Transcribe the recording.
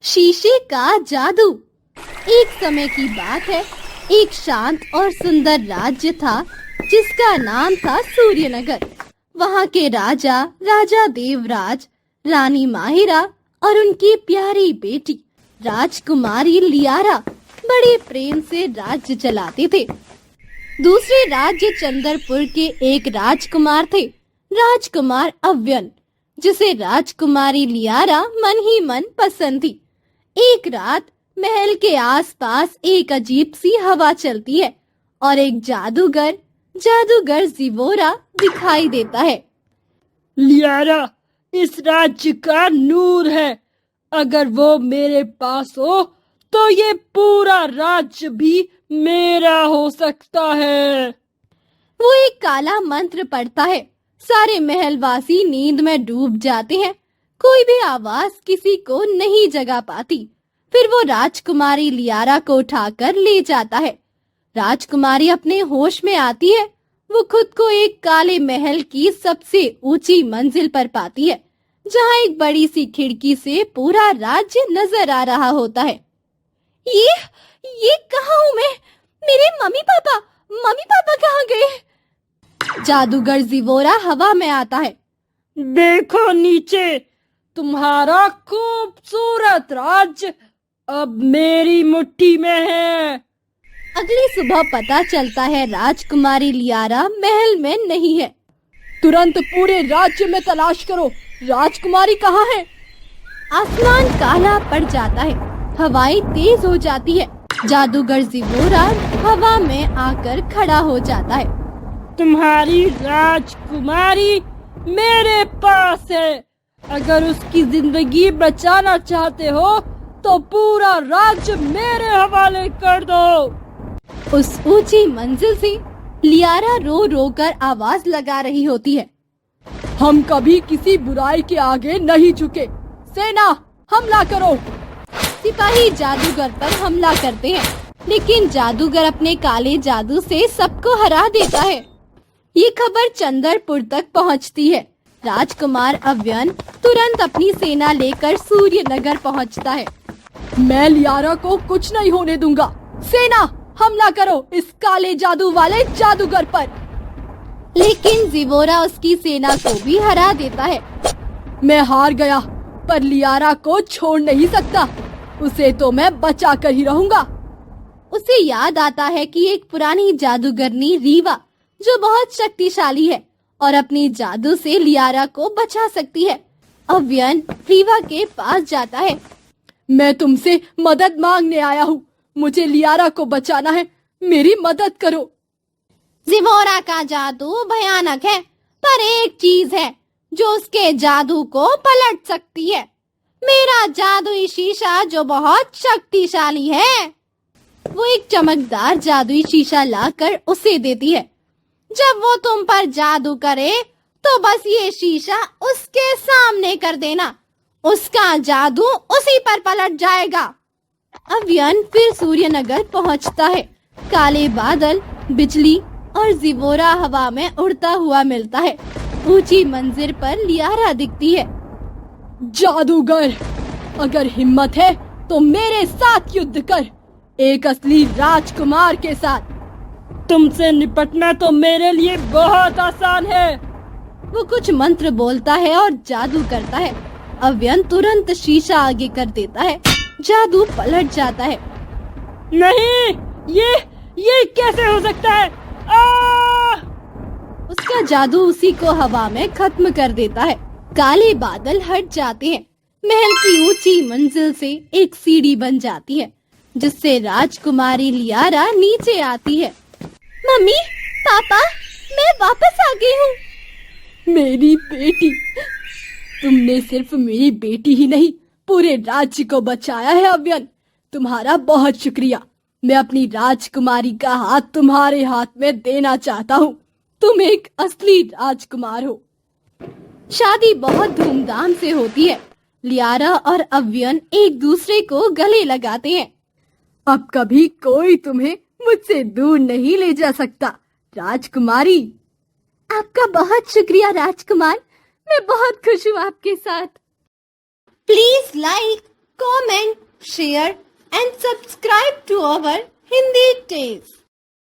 शीशे का जादू। एक समय की बात है, एक शांत और सुंदर राज्य था जिसका नाम था सूर्यनगर। वहाँ के राजा राजा देवराज, रानी माहिरा और उनकी प्यारी बेटी राजकुमारी लियारा बड़े प्रेम से राज्य चलाते थे। दूसरे राज्य चंद्रपुर के एक राजकुमार थे, राजकुमार अव्यन, जिसे राजकुमारी लियारा मन ही मन पसंद थी। एक रात महल के आसपास एक अजीब सी हवा चलती है और एक जादूगर जिवोरा दिखाई देता है। लियारा इस राज्य का नूर है। अगर वो मेरे पास हो तो ये पूरा राज्य भी मेरा हो सकता है। वो एक काला मंत्र पढ़ता है। सारे महलवासी नींद में डूब जाते हैं। कोई भी आवाज किसी को नहीं जगा पाती। फिर वो राजकुमारी लियारा को उठाकर ले जाता है। राजकुमारी अपने होश में आती है। वो खुद को एक काले महल की सबसे ऊंची मंजिल पर पाती है, जहाँ एक बड़ी सी खिड़की से पूरा राज्य नजर आ रहा होता है। ये कहाँ हूँ मैं? मेरे मम्मी पापा कहाँ गए? जादूगर जिवोरा हवा में आता है। देखो नीचे, तुम्हारा खूबसूरत राज्य अब मेरी मुट्ठी में है। अगली सुबह पता चलता है राजकुमारी लियारा महल में नहीं है। तुरंत पूरे राज्य में तलाश करो, राजकुमारी कहाँ है? आसमान काला पड़ जाता है, हवाएं तेज हो जाती है। जादूगर जिवोरा हवा में आकर खड़ा हो जाता है। तुम्हारी राजकुमारी मेरे पास है। अगर उसकी जिंदगी बचाना चाहते हो तो पूरा राज्य मेरे हवाले कर दो। उस ऊंची मंजिल से लियारा रो रो कर आवाज लगा रही होती है। हम कभी किसी बुराई के आगे नहीं झुके। सेना, हमला करो। सिपाही जादूगर पर हमला करते हैं, लेकिन जादूगर अपने काले जादू से सबको हरा देता है। ये खबर चंद्रपुर तक पहुंचती है। राजकुमार अव्यन तुरंत अपनी सेना लेकर सूर्यनगर पहुंचता है। मैं लियारा को कुछ नहीं होने दूंगा। सेना, हमला करो इस काले जादू वाले जादूगर पर। लेकिन जिवोरा उसकी सेना को भी हरा देता है। मैं हार गया, पर लियारा को छोड़ नहीं सकता। उसे तो मैं बचा कर ही रहूंगा। उसे याद आता है कि एक पुरानी जादूगरनी रीवा, जो बहुत शक्तिशाली है और अपनी जादू से लियारा को बचा सकती है। अव्यन रीवा के पास जाता है। मैं तुमसे मदद मांगने आया हूँ। मुझे लियारा को बचाना है, मेरी मदद करो। जिवोरा का जादू भयानक है, पर एक चीज है जो उसके जादू को पलट सकती है। मेरा जादुई शीशा जो बहुत शक्तिशाली है। वो एक चमकदार जादुई शीशा लाकर उसे देती है। जब वो तुम पर जादू करे तो बस ये शीशा उसके सामने कर देना। उसका जादू उसी पर पलट जाएगा। अव्यन फिर सूर्यनगर पहुंचता है। काले बादल, बिजली और जिवोरा हवा में उड़ता हुआ मिलता है। ऊंची मंजिल पर लियारा दिखती है। जादूगर, अगर हिम्मत है तो मेरे साथ युद्ध कर, एक असली राजकुमार के साथ। तुमसे निपटना तो मेरे लिए बहुत आसान है। वो कुछ मंत्र बोलता है और जादू करता है। अव्यन तुरंत शीशा आगे कर देता है। जादू पलट जाता है। नहीं, ये कैसे हो सकता है? उसका जादू उसी को हवा में खत्म कर देता है। काले बादल हट जाते हैं। महल की ऊंची मंजिल से एक सीढ़ी बन जाती है, जिससे राजकुमारी लियारा नीचे आती है। मम्मी, पापा, मैं वापस आ गई हूँ। मेरी बेटी, तुमने सिर्फ मेरी बेटी ही नहीं, पूरे राज्य को बचाया है अव्यन। तुम्हारा बहुत शुक्रिया। मैं अपनी राजकुमारी का हाथ तुम्हारे हाथ में देना चाहता हूँ। तुम एक असली राजकुमार हो। शादी बहुत धूमधाम से होती है। लियारा और अव्यन एक दूसरे को गले लगाते हैं। अब कभी कोई तुम्हें मुझसे दूर नहीं ले जा सकता, राजकुमारी। आपका बहुत शुक्रिया राजकुमार। मैं बहुत खुश हूँ आपके साथ। Please like comment, share and subscribe to our Hindi Tales.